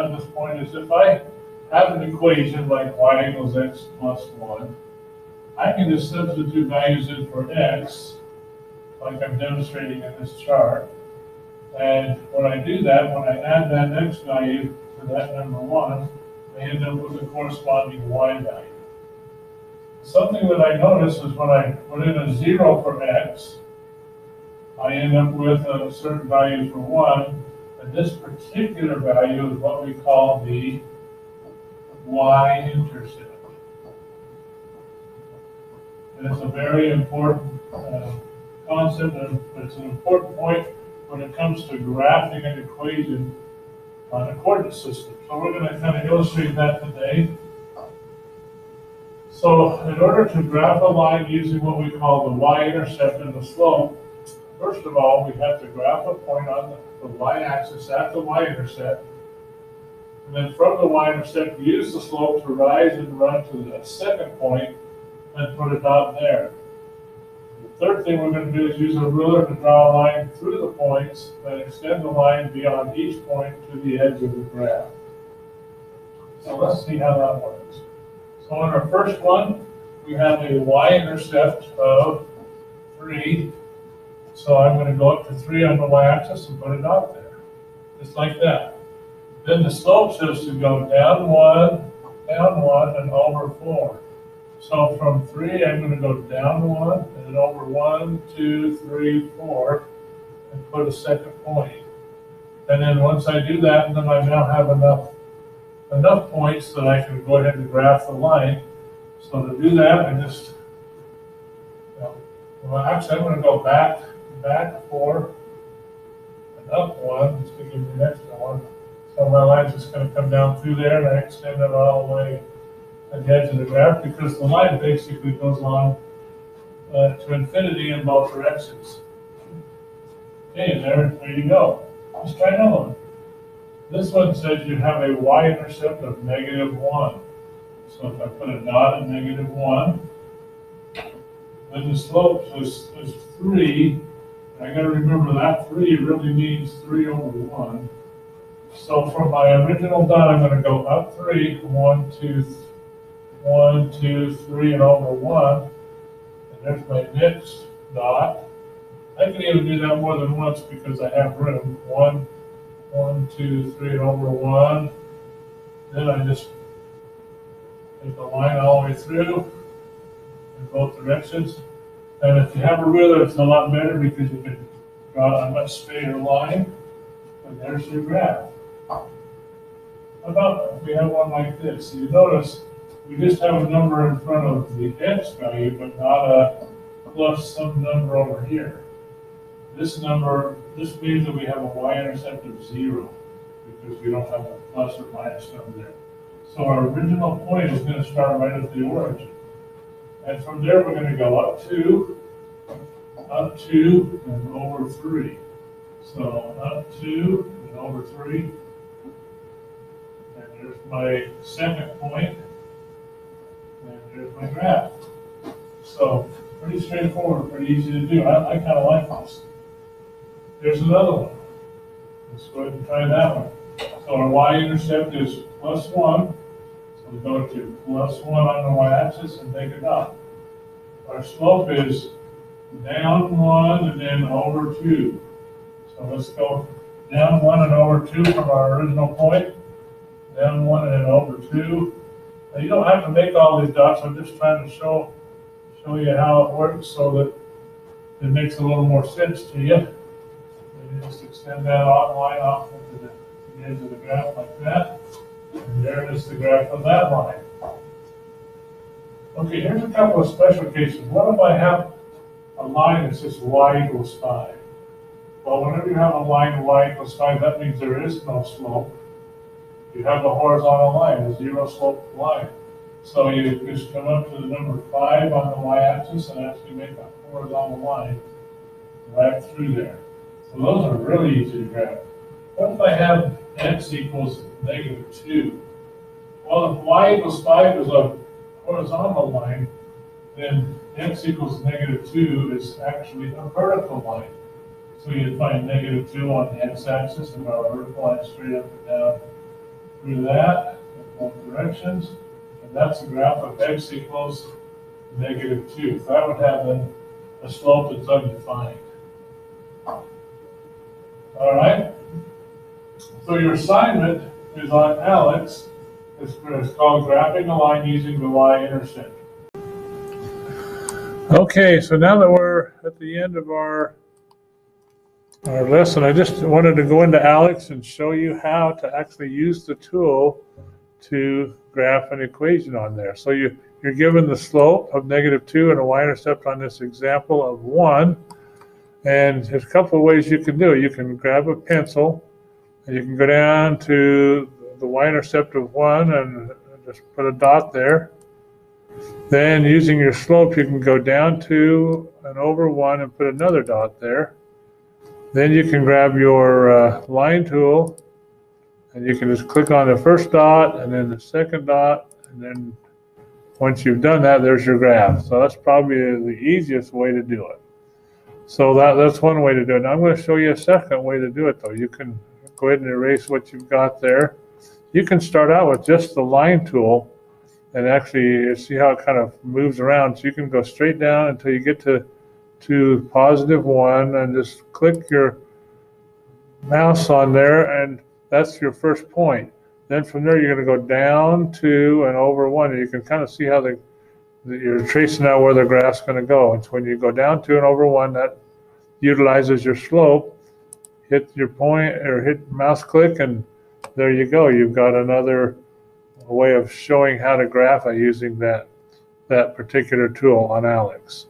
at this point is if I have an equation like y equals x plus 1, I can just substitute values in for x, like I'm demonstrating in this chart. And when I do that, when I add that x value to that number 1, I end up with a corresponding y value. Something that I notice is when I put in a 0 for x, I end up with a certain value for 1, and this particular value is what we call the y-intercept. And it's a very important concept, and it's an important point when it comes to graphing an equation on a coordinate system. So we're going to kind of illustrate that today. So in order to graph a line using what we call the y-intercept and the slope, first of all, we have to graph a point on the y-axis at the y-intercept. And then from the y-intercept, use the slope to rise and run to the second point and put a dot there. The third thing we're going to do is use a ruler to draw a line through the points and extend the line beyond each point to the edge of the graph. So let's see how that works. So on our first one, we have a y-intercept of 3. So I'm going to go up to 3 on the y-axis and put a dot there, just like that. Then the slope says to go down 1, and over 4. So from 3, I'm going to go down 1, and then over 1, 2, 3, 4, and put a second point. And then once I do that, then I now have enough points that I can go ahead and graph the line. So to do that, I just, well, actually, I'm going to go back 4, and up 1, just to give me an extra one. So my line's just going to come down through there, and I extend it all the way at the edge of the graph, because the line basically goes on to infinity in both directions. Okay, and there you go. Let's try another one. This one says you have a y-intercept of -1. So if I put a dot at -1, then the slope is 3. I got to remember that 3 really means 3 over 1. So from my original dot, I'm going to go up 3, 1, 2, 1, 2, 3, and over 1. And there's my next dot. I can even do that more than once because I have room. 1, 2, 3, and over 1. Then I just take the line all the way through in both directions. And if you have a ruler, it's a lot better because you can draw a much straighter line. And there's your graph. How about if we have one like this? So you notice we just have a number in front of the x value, but not a plus some number over here. This means that we have a y-intercept of 0 because we don't have a plus or minus number there. So our original point is going to start right at the origin. And from there, we're going to go up 2, and over 3. So up 2 and over 3. And there's my second point. And there's my graph. So pretty straightforward, pretty easy to do. I kind of like this. There's another one. Let's go ahead and try that one. So our y-intercept is +1. So we go to +1 on the y-axis and take a dot. Our slope is down 1 and then over 2. So let's go down 1 and over 2 from our original point. Down 1 and then over 2. Now you don't have to make all these dots. I'm just trying to show you how it works so that it makes a little more sense to you. You just extend that line off into the edge of the graph like that. And there is the graph of that line. Okay, here's a couple of special cases. What if I have a line that says y equals 5? Well, whenever you have a line y equals 5, that means there is no slope. You have a horizontal line, a 0 slope line. So you just come up to the number 5 on the y-axis and actually make a horizontal line right through there. So those are really easy to graph. What if I have x equals -2? Well, if y equals 5 is a horizontal line, then x equals -2 is actually a vertical line. So you'd find -2 on the x-axis and draw a vertical line straight up and down through that in both directions. And that's the graph of x equals -2. So that would have a slope that's undefined. All right. So your assignment is on Alex. It's called graphing a line using the y-intercept. Okay, so now that we're at the end of our lesson, I just wanted to go into Alex and show you how to actually use the tool to graph an equation on there. So you're given the slope of -2 and a y-intercept on this example of 1. And there's a couple of ways you can do it. You can grab a pencil and you can go down to the y-intercept of 1 and just put a dot there. Then using your slope, you can go down to and over 1 and put another dot there. Then you can grab your line tool and you can just click on the first dot and then the second dot, and then once you've done that, there's your graph. So that's probably the easiest way to do it. So that's one way to do it. Now I'm going to show you a second way to do it though. You can go ahead and erase what you've got there. You can start out with just the line tool and actually see how it kind of moves around. So you can go straight down until you get to +1 and just click your mouse on there, and that's your first point. Then from there you're going to go down to and over 1, and you can kind of see how you're tracing out where the graph's going to go. And so when you go down to and over 1, that utilizes your slope. Hit your point or hit mouse click, and there you go. You've got another way of showing how to graph it using that particular tool on Alex.